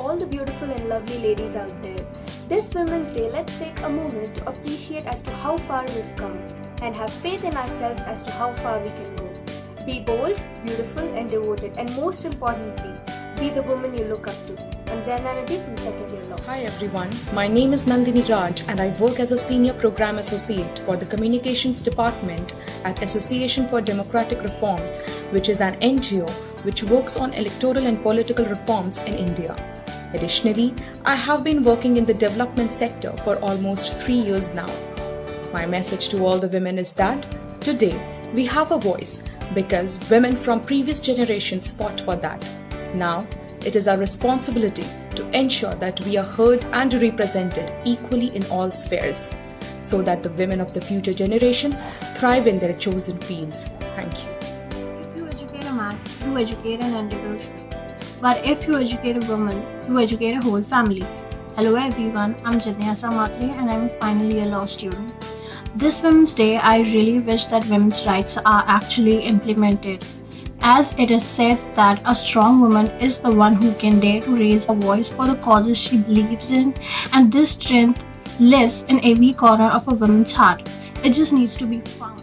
all the beautiful and lovely ladies out there. This Women's Day, let's take a moment to appreciate as to how far we've come and have faith in ourselves as to how far we can go. Be bold, beautiful and devoted, and most importantly, be the woman you look up to. I'm Zaina Nadeep from second year law. Hi everyone, my name is Nandini Raj and I work as a Senior Program Associate for the Communications Department at Association for Democratic Reforms, which is an NGO which works on electoral and political reforms in India. Additionally, I have been working in the development sector for almost 3 years now. My message to all the women is that today we have a voice because women from previous generations fought for that. Now, it is our responsibility to ensure that we are heard and represented equally in all spheres, so that the women of the future generations thrive in their chosen fields. Thank you. If you educate a man, you educate an individual. But if you educate a woman, you educate a whole family. Hello everyone, I'm Jitnasa Matre and I'm finally a law student. This Women's Day, I really wish that women's rights are actually implemented, as it is said that a strong woman is the one who can dare to raise a voice for the causes she believes in, and this strength lives in every corner of a woman's heart. It just needs to be found.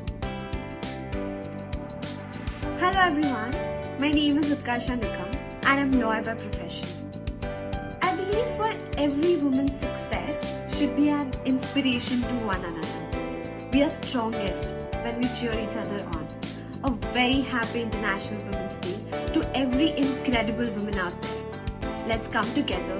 Hello everyone, my name is Utkarsha Nikam and I'm a lawyer by profession. I believe for every woman's success should be an inspiration to one another. We are strongest when we cheer each other on. A very happy International Women's Day to every incredible woman out there. Let's come together,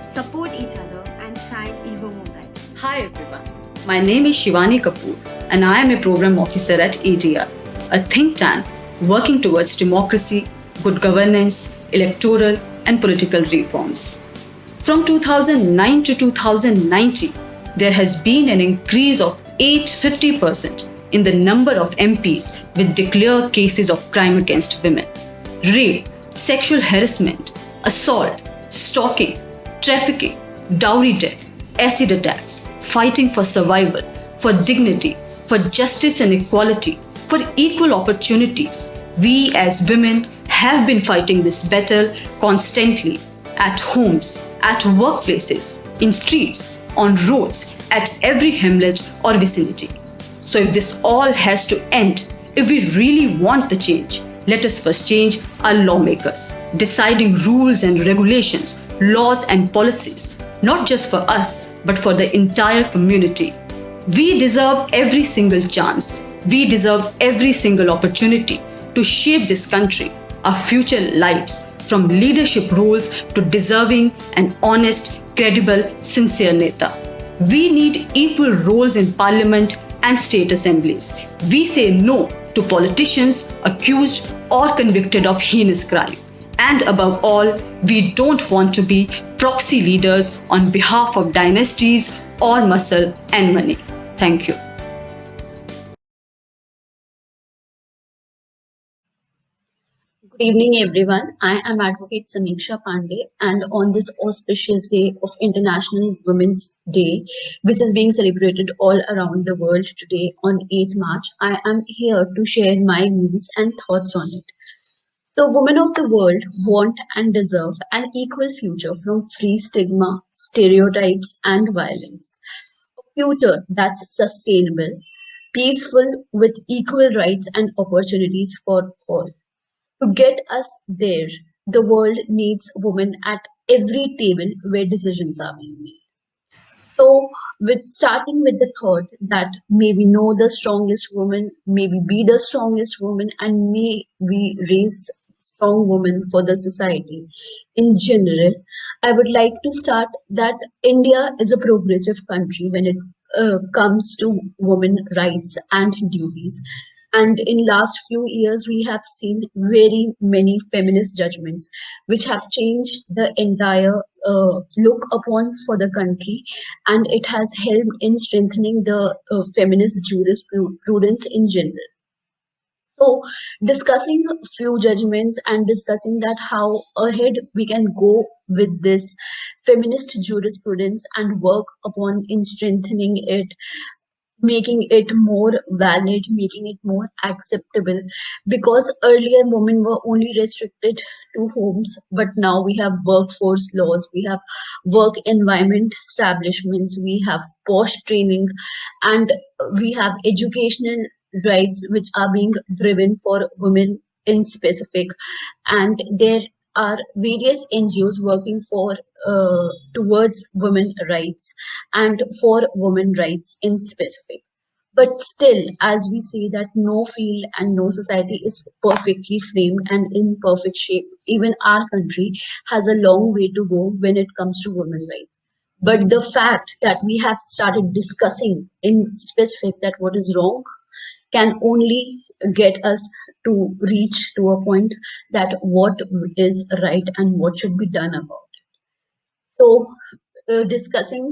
support each other and shine even more bright. Hi everyone, my name is Shivani Kapoor and I am a program officer at ADR, a think tank working towards democracy, good governance, electoral and political reforms. From 2009 to 2019, there has been an increase of 850% in the number of MPs with declared cases of crime against women. Rape, sexual harassment, assault, stalking, trafficking, dowry death, acid attacks, fighting for survival, for dignity, for justice and equality, for equal opportunities. We as women have been fighting this battle constantly at homes, at workplaces, in streets, on roads, at every hamlet or vicinity. So if this all has to end, if we really want the change, let us first change our lawmakers, deciding rules and regulations, laws and policies, not just for us, but for the entire community. We deserve every single chance. We deserve every single opportunity to shape this country, our future lives, from leadership roles to deserving and honest, credible, sincere neta. We need equal roles in parliament and state assemblies. We say no to politicians accused or convicted of heinous crime. And above all, we don't want to be proxy leaders on behalf of dynasties or muscle and money. Thank you. Good evening, everyone. I am Advocate Samiksha Pandey, and on this auspicious day of International Women's Day, which is being celebrated all around the world today on 8th March, I am here to share my views and thoughts on it. So, women of the world want and deserve an equal future from free stigma, stereotypes, and violence. A future that's sustainable, peaceful, with equal rights and opportunities for all. To get us there, the world needs women at every table where decisions are being made. So, with starting with the thought that may we know the strongest woman, may we be the strongest woman, and may we raise strong women for the society in general, I would like to start that India is a progressive country when it comes to women rights and duties. And in last few years, we have seen very many feminist judgments which have changed the entire look upon for the country, and it has helped in strengthening the feminist jurisprudence in general. So, discussing few judgments and discussing that how ahead we can go with this feminist jurisprudence and work upon in strengthening it, making it more valid, making it more acceptable. Because earlier women were only restricted to homes, but now we have workforce laws, we have work environment establishments, we have post training, and we have educational rights which are being driven for women in specific. And there are various NGOs working for towards women rights and for women rights in specific. But still, as we say that no field and no society is perfectly framed and in perfect shape, even our country has a long way to go when it comes to women rights. But the fact that we have started discussing in specific that what is wrong can only get us to reach to a point that what is right and what should be done about it. So, discussing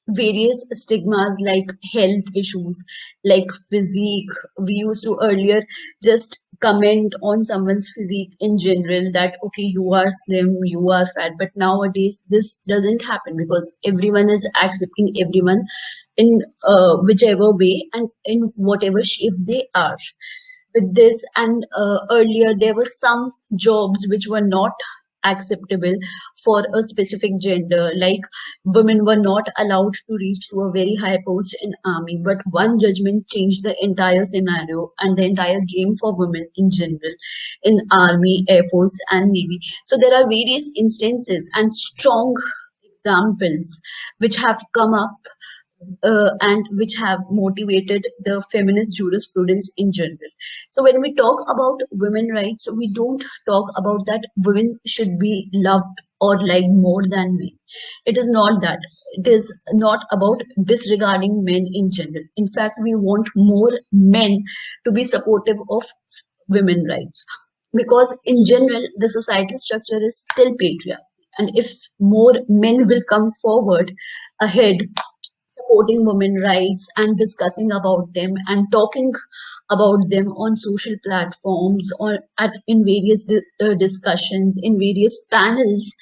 various stigmas like health issues, like physique. We used to earlier just comment on someone's physique in general that, okay, you are slim, you are fat. But nowadays, this doesn't happen because everyone is accepting everyone in whichever way and in whatever shape they are with this. And earlier there were some jobs which were not acceptable for a specific gender, like women were not allowed to reach to a very high post in army, but one judgment changed the entire scenario and the entire game for women in general in army, air force and navy. So there are various instances and strong examples which have come up and which have motivated the feminist jurisprudence in general. So when we talk about women rights, we don't talk about that women should be loved or liked more than men. It is not that. It is not about disregarding men in general. In fact, we want more men to be supportive of women rights because in general the societal structure is still patriarchal. And if more men will come forward ahead supporting women rights and discussing about them and talking about them on social platforms or at in various discussions in various panels,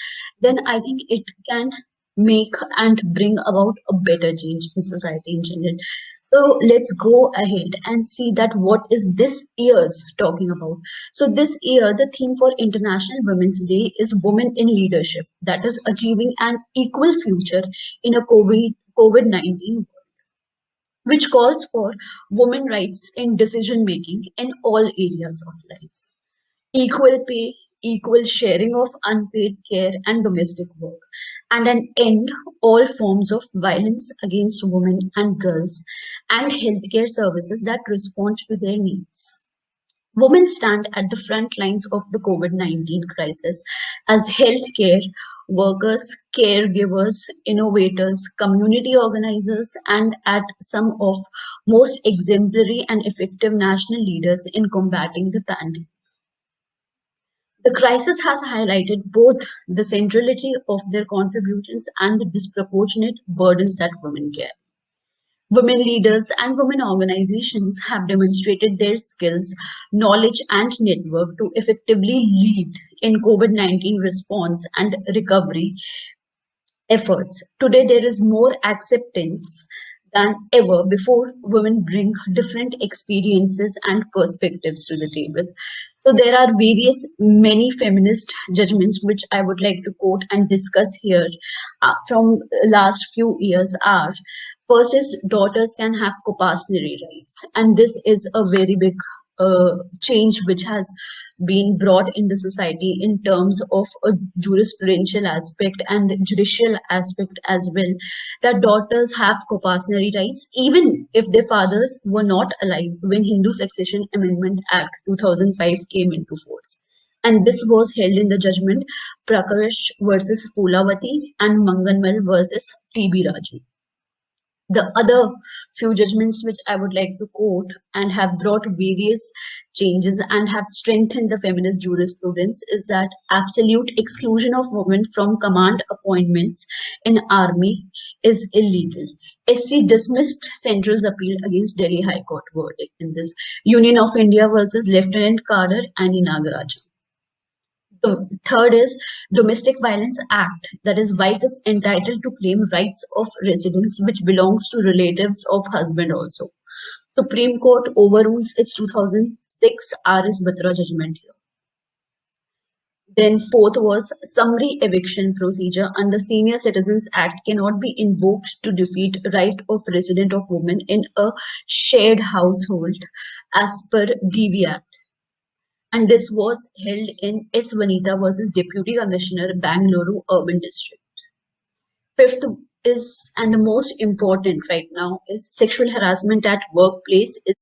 then I think it can make and bring about a better change in society in general. So let's go ahead and see that what is this year's talking about. So this year the theme for International Women's Day is women in leadership, that is achieving an equal future in a COVID-19, which calls for women rights in decision making in all areas of life. Equal pay, equal sharing of unpaid care and domestic work, and an end all forms of violence against women and girls, and healthcare services that respond to their needs. Women stand at the front lines of the COVID-19 crisis as healthcare workers, caregivers, innovators, community organizers, and at some of most exemplary and effective national leaders in combating the pandemic. The crisis has highlighted both the centrality of their contributions and the disproportionate burdens that women carry. Women leaders and women organizations have demonstrated their skills, knowledge, and network to effectively lead in COVID-19 response and recovery efforts. Today, there is more acceptance than ever before. Women bring different experiences and perspectives to the table. So, there are various, many feminist judgments which I would like to quote and discuss here from last few years are first is daughters can have compulsory rights, and this is a very big change which has been brought in the society in terms of a jurisprudential aspect and judicial aspect as well, that daughters have compulsory rights even if their fathers were not alive when Hindu Succession Amendment Act 2005 came into force. And this was held in the judgment Prakash versus Phulavati and Manganmal versus TB Raju. The other few judgments which I would like to quote and have brought various changes and have strengthened the feminist jurisprudence is that absolute exclusion of women from command appointments in army is illegal. SC dismissed Central's appeal against Delhi High Court verdict in this. Union of India versus Lieutenant Cadre Annie Nagarajan. Third is Domestic Violence Act, that is, wife is entitled to claim rights of residence which belongs to relatives of husband also. Supreme Court overrules its 2006 R.S. Batra judgment here. Then fourth was summary eviction procedure under Senior Citizens Act cannot be invoked to defeat right of resident of women in a shared household as per DV Act. And this was held in S. Vanita versus Deputy Commissioner, Bangalore Urban District. Fifth is, and the most important right now, is sexual harassment at workplace is